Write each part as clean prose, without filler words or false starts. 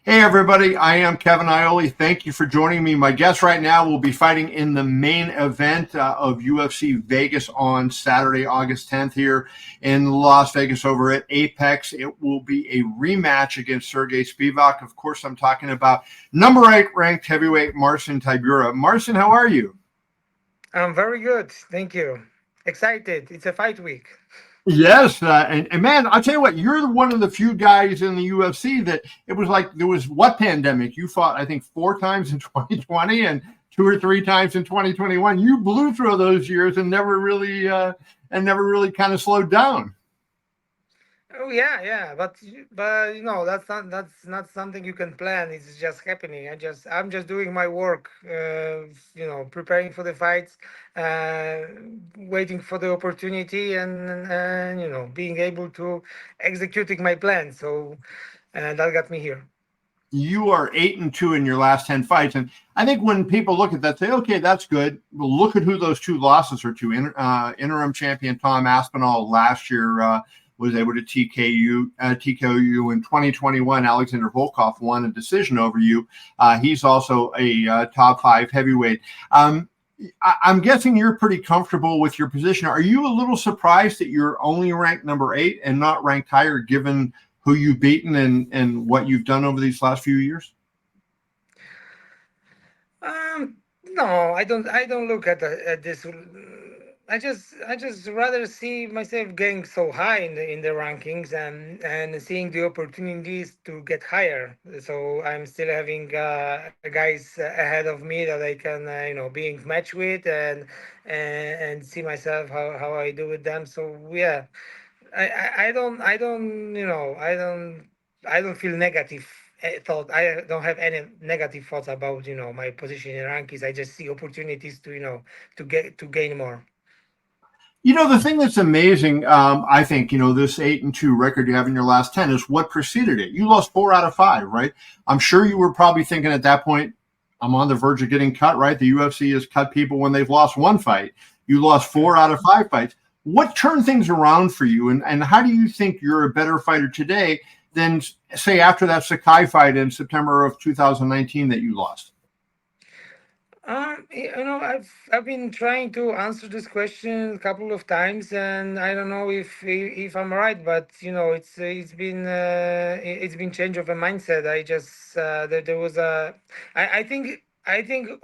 Hey everybody, I am Kevin Iole. Thank you for joining me. My guest right now will be fighting in the main event of UFC Vegas on Saturday, August 10th here in Las Vegas over at Apex. It will be a rematch against Serghei Spivac. Of course, I'm talking about number 8 ranked heavyweight Marcin Tybura. Marcin, how are you? I'm very good. Thank you. Excited. It's a fight week. Yes, and man, I'll tell you what, you're one of the few guys in the UFC that it was like there was what pandemic? You fought, I think, 4 times in 2020 and 2 or 3 times in 2021. You blew through those years and never really kind of slowed down. Oh yeah, yeah. But that's not something you can plan. It's just happening. I'm just doing my work. Preparing for the fights, uh, waiting for the opportunity, and being able to executing my plan. So that got me here. You are 8-2 in your last 10 fights, and I think when people look at that, say, okay, that's good. Well, look at who those 2 losses are to. Interim champion Tom Aspinall last year was able to TKO you in 2021. Alexander Volkov won a decision over you. He's also a top 5 heavyweight. I'm guessing you're pretty comfortable with your position. Are you a little surprised that you're only ranked number 8 and not ranked higher, given who you've beaten and what you've done over these last few years? No, I don't. I don't look at this. I just rather see myself getting so high in the rankings and seeing the opportunities to get higher. So I'm still having guys ahead of me that I can being matched with and see myself how I do with them. So yeah, I don't feel negative thought. I don't have any negative thoughts about my position in rankings. I just see opportunities to gain more. The thing that's amazing, I think, this 8-2 record you have in your last 10 is what preceded it. You lost 4 out of 5, right? I'm sure you were probably thinking at that point, I'm on the verge of getting cut, right? The UFC has cut people when they've lost 1 fight. You lost 4 out of 5 fights. What turned things around for you? And how do you think you're a better fighter today than, say, after that Sakai fight in September of 2019 that you lost? I've been trying to answer this question a couple of times, and I don't know if I'm right, but it's been change of a mindset. I just there was a I think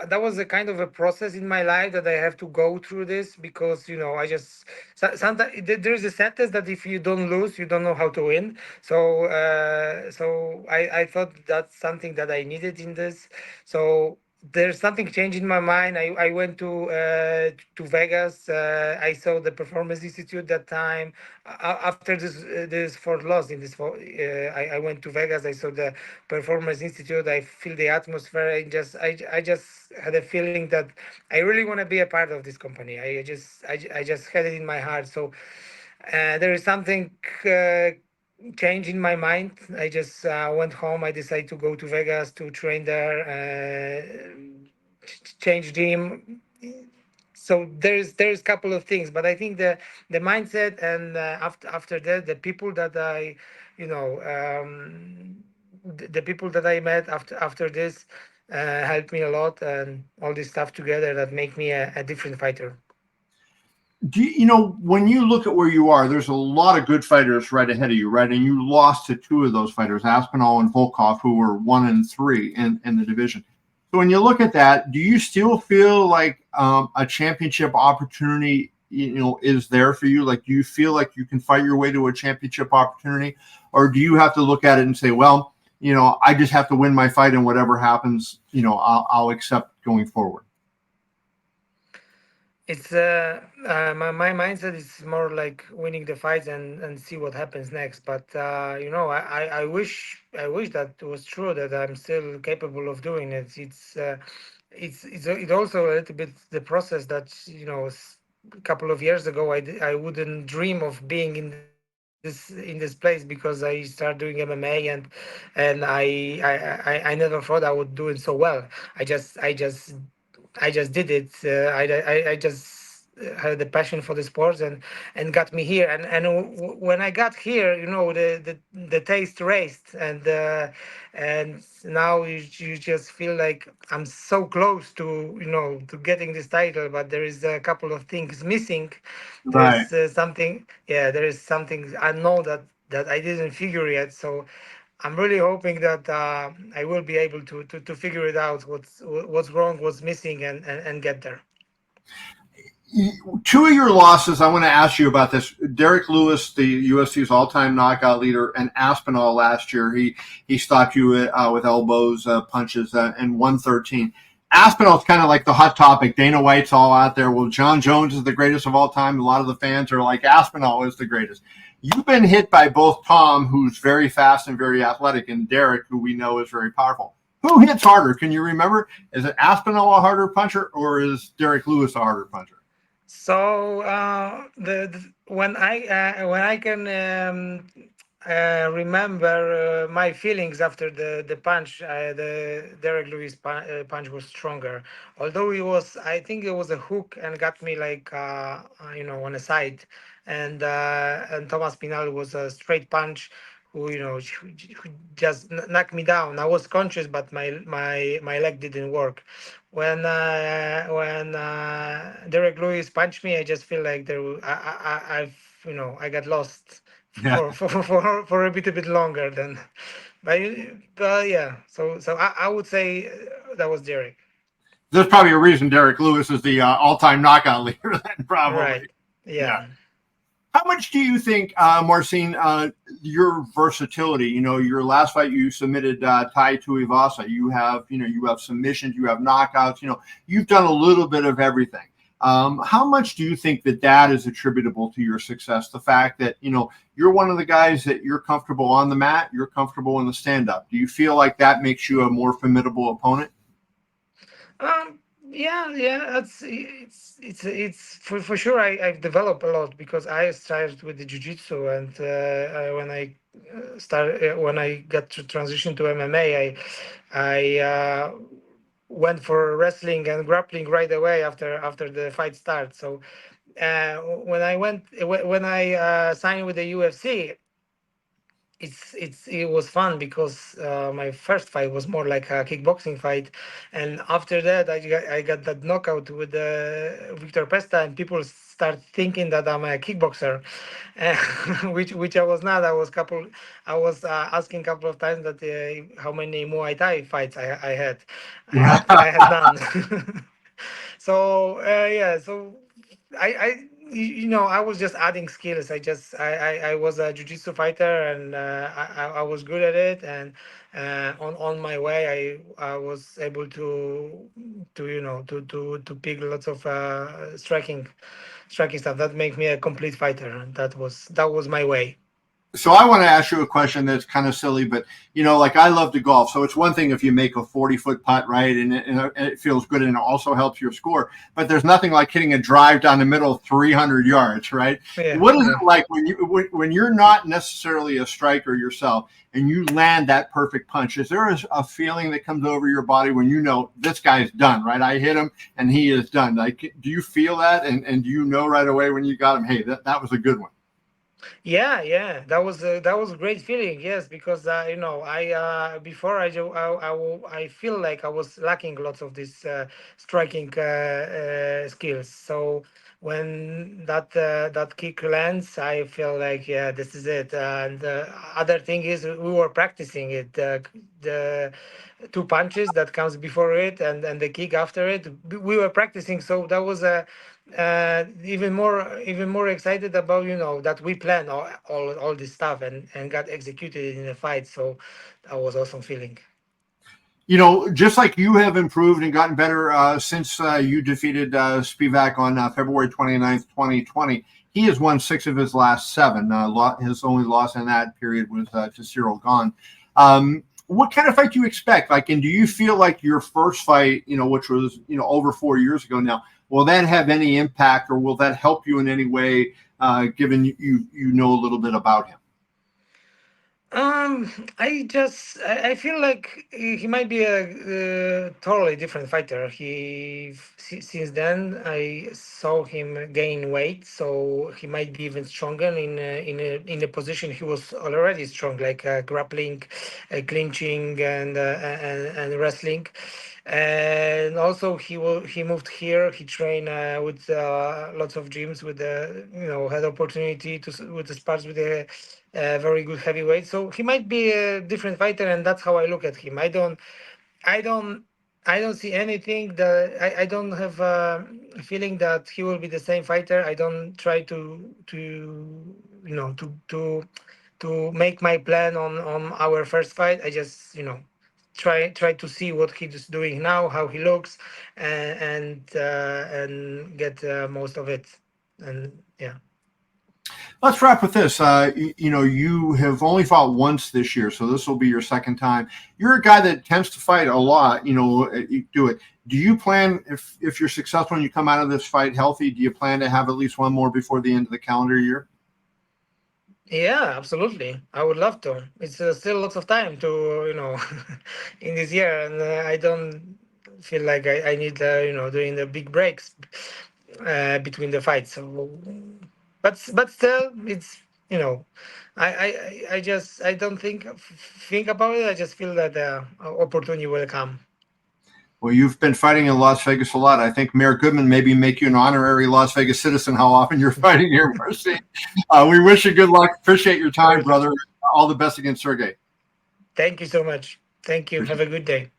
that was a kind of a process in my life that I have to go through this because I just sometimes there's a sentence that if you don't lose, you don't know how to win. So I thought that's something that I needed in this. So there's something changed in my mind. I went to Vegas. I saw the Performance Institute that time. After this fourth loss in I went to Vegas. I saw the Performance Institute. I feel the atmosphere. I just had a feeling that I really want to be a part of this company. I just had it in my heart. So there is something. Change in my mind. I just went home. I decided to go to Vegas to train there, change gym. So there's a couple of things, but I think the mindset and after that the people that you know, the people that I met after this helped me a lot, and all this stuff together that make me a different fighter. When you look at where you are, there's a lot of good fighters right ahead of you, right? And you lost to 2 of those fighters, Aspinall and Volkov, who were 1-3 in the division. So when you look at that, do you still feel like a championship opportunity, is there for you? Like, do you feel like you can fight your way to a championship opportunity, or do you have to look at it and say, well, I just have to win my fight, and whatever happens, I'll accept going forward? It's my mindset is more like winning the fights and see what happens next. But I wish that it was true that I'm still capable of doing it. It's also a little bit the process that a couple of years ago I wouldn't dream of being in this place because I started doing MMA and I never thought I would do it so well. I just I just I just did it. had the passion for the sports and got me here. When I got here, the taste raised, and now you just feel like I'm so close to to getting this title, but there is a couple of things missing. There Right. is something, yeah, there is something I know that I didn't figure yet. So I'm really hoping that I will be able to figure it out, what's wrong, what's missing, and get there. Two of your losses, I want to ask you about this. Derrick Lewis, the UFC's all-time knockout leader, and Aspinall last year, he stopped you with elbows, punches, and 113. Aspinall's kind of like the hot topic. Dana White's all out there. Well, John Jones is the greatest of all time. A lot of the fans are like, Aspinall is the greatest. You've been hit by both Tom, who's very fast and very athletic, and Derrick, who we know is very powerful. Who hits harder? Can you remember? Is it Aspinall a harder puncher, or is Derrick Lewis a harder puncher? So when I can remember my feelings after the punch, the Derek Lewis punch was stronger. Although I think it was a hook and got me like on the side, and Tom Aspinall was a straight punch. Who just knocked me down. I was conscious, but my leg didn't work. When Derek Lewis punched me, I just feel like I've I got lost Yeah. for a bit longer than, but, but yeah. So I would say that was Derek. There's probably a reason Derrick Lewis is the all-time knockout leader. Then Right. probably, yeah. Yeah. How much do you think, Marcin, your versatility? Your last fight you submitted Tai Tuivasa. You have submissions, you have knockouts. You've done a little bit of everything. How much do you think that is attributable to your success? The fact that you're one of the guys that you're comfortable on the mat, you're comfortable in the stand-up. Do you feel like that makes you a more formidable opponent? Yeah. It's for sure. I've developed a lot because I started with the jiu-jitsu, and when I got to transition to MMA, I went for wrestling and grappling right away after the fight starts. So when I signed with the UFC, it was fun because my first fight was more like a kickboxing fight, and after that I got that knockout with Victor Pesta, and people start thinking that I'm a kickboxer, which I was not. I was asking a couple of times that how many Muay Thai fights I had. I had none. So yeah, so I was just adding skills. I was a jiu-jitsu fighter, and I was good at it, and on my way I was able to pick lots of striking stuff that make me a complete fighter, and that was my way. So I want to ask you a question that's kind of silly, but like I love to golf. So it's one thing if you make a 40-foot putt, right, and it feels good, and it also helps your score. But there's nothing like hitting a drive down the middle, 300 yards, right? Yeah, What is yeah. it like when you're not necessarily a striker yourself and you land that perfect punch? Is there a feeling that comes over your body when this guy's done, right? I hit him and he is done. Like, do you feel that, and do you know right away when you got him? Hey, that was a good one. Yeah. That was a great feeling. Yes, because I before I feel like I was lacking lots of these striking skills. So when that kick lands, I feel like, yeah, this is it. And the other thing is we were practicing it. The two punches that comes before it, and the kick after it. We were practicing, so that was a even more excited about that we planned all this stuff and got executed in a fight. So that was awesome feeling. Just like you have improved and gotten better since you defeated Spivak on February 29th, 2020, he has won 6 of his last 7. His only loss in that period was to Cyril Gahn. What kind of fight do you expect? Like, and do you feel like your first fight, which was, over 4 years ago now, will that have any impact, or will that help you in any way, given you know a little bit about him? I feel like he might be a totally different fighter. Since then I saw him gain weight, so he might be even stronger in a position he was already strong, like grappling, clinching, and wrestling. And also he moved here. He trained with lots of gyms with the had opportunity with the spars with the very good heavyweight. So he might be a different fighter, and that's how I look at him. I don't, I don't see anything that I don't have a feeling that he will be the same fighter. I don't try to make my plan on our first fight. I just try to see what he's doing now, how he looks, and get most of it. And yeah. Let's wrap with this. You have only fought once this year, so this will be your second time. You're a guy that tends to fight a lot. You do it. Do you plan, if you're successful and you come out of this fight healthy, do you plan to have at least one more before the end of the calendar year? Yeah, absolutely. I would love to. It's still lots of time to, in this year, and I don't feel like I need, doing the big breaks between the fights. So, but still, it's, I don't think about it. I just feel that the opportunity will come. Well, you've been fighting in Las Vegas a lot. I think Mayor Goodman maybe make you an honorary Las Vegas citizen. How often you're fighting here, Marcin? We wish you good luck. Appreciate your time, brother. All the best against Serghei. Thank you so much. Thank you. Have Appreciate a good day.